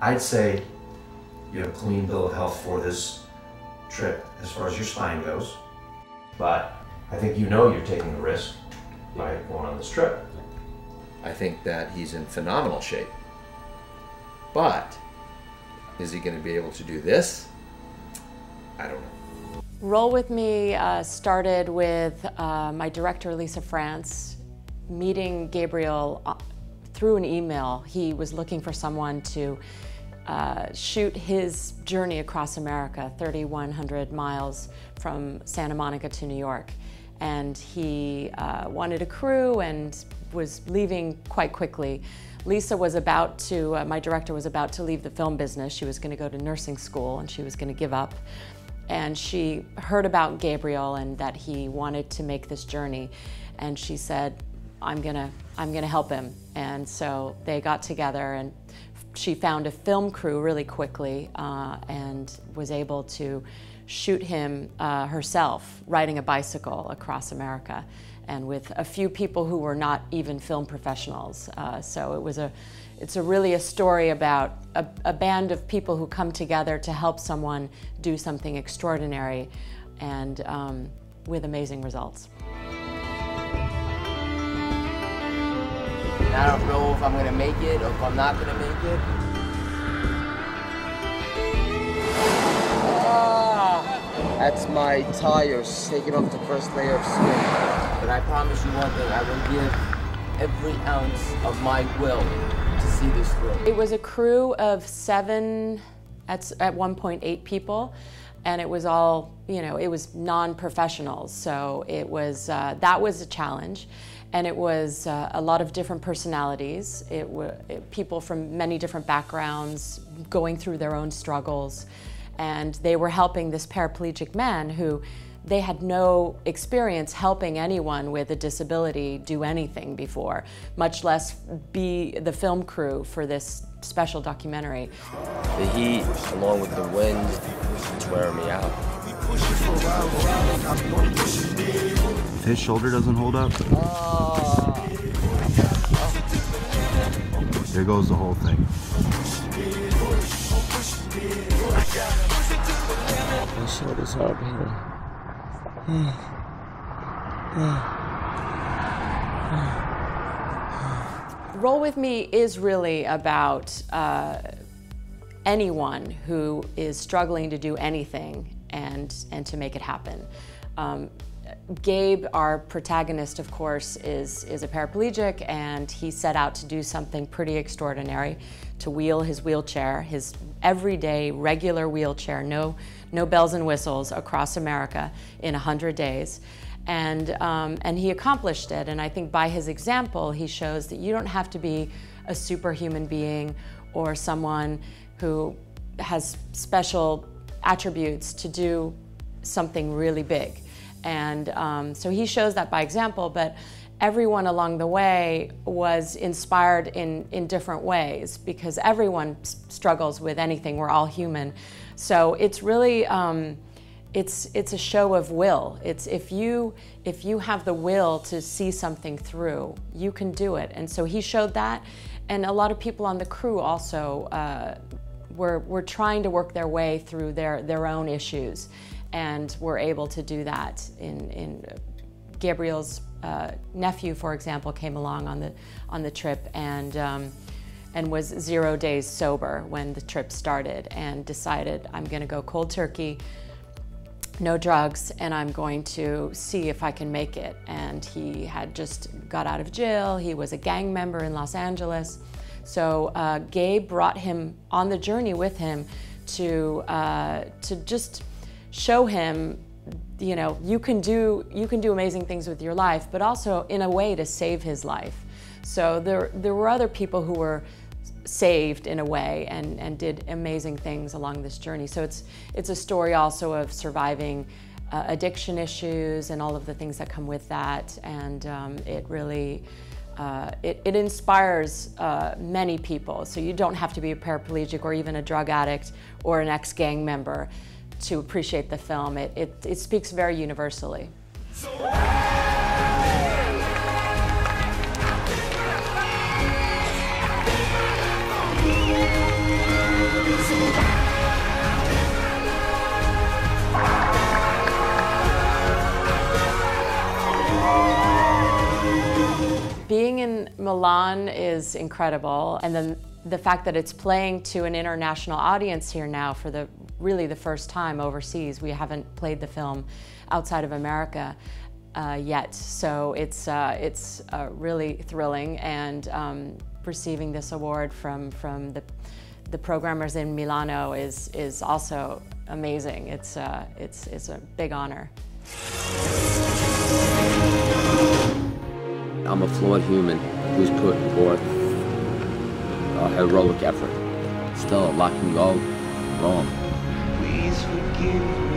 I'd say you have a clean bill of health for this trip as far as your spine goes, but I think you know you're taking a risk by going on this trip. I think that he's in phenomenal shape, but is he going to be able to do this? I don't know. Roll With Me started with my director, Lisa France, meeting Gabriel through an email. He was looking for someone to shoot his journey across America, 3,100 miles from Santa Monica to New York. And he wanted a crew and was leaving quite quickly. Lisa was about to, my director was about to leave the film business. She was going to go to nursing school and she was going to give up. And she heard about Gabriel and that he wanted to make this journey. And she said, I'm gonna help him. And so they got together and she found a film crew really quickly and was able to shoot him herself riding a bicycle across America, and with a few people who were not even film professionals. So it's really a story about a band of people who come together to help someone do something extraordinary, and with amazing results. I don't know if I'm gonna make it or if I'm not gonna make it. That's my tires taking off the first layer of skin. But I promise you one thing, I will give every ounce of my will to see this through. It was a crew of 7, at one point 8 people, and it was all, you know, it was non-professionals, so it was, that was a challenge. And it was a lot of different personalities. People from many different backgrounds going through their own struggles. And they were helping this paraplegic man who they had no experience helping anyone with a disability do anything before, much less be the film crew for this special documentary. The heat, along with the wind, is wearing me out. If his shoulder doesn't hold up, there goes the whole thing. My shoulders are pain. Roll With Me is really about anyone who is struggling to do anything and to make it happen. Gabe, our protagonist, of course, is a paraplegic, and he set out to do something pretty extraordinary, to wheel his wheelchair, his everyday, regular wheelchair, no bells and whistles, across America in 100 days. And he accomplished it, and I think by his example, he shows that you don't have to be a superhuman being or someone who has special attributes to do something really big. And so he shows that by example, but everyone along the way was inspired in different ways, because everyone struggles with anything. We're all human. So it's really, it's a show of will. It's if you have the will to see something through, you can do it. And so he showed that, and a lot of people on the crew also were trying to work their way through their own issues, and were able to do that. In Gabriel's nephew, for example, came along on the trip and was 0 days sober when the trip started, and decided, I'm going to go cold turkey, no drugs, and I'm going to see if I can make it. And he had just got out of jail. He was a gang member in Los Angeles. So Gabe brought him on the journey with him to just show him, you know, you can do amazing things with your life, but also in a way to save his life. So there were other people who were saved in a way and did amazing things along this journey. So it's a story also of surviving addiction issues and all of the things that come with that. And it really it inspires many people. So you don't have to be a paraplegic or even a drug addict or an ex-gang member to appreciate the film. It speaks very universally. Being in Milan is incredible, and then the fact that it's playing to an international audience here now for really the first time overseas. We haven't played the film outside of America yet, so it's really thrilling, and receiving this award from the programmers in Milano is also amazing. It's a big honor. I'm a flawed human who's putting forth a heroic effort. Still, a lot can go wrong. Please forgive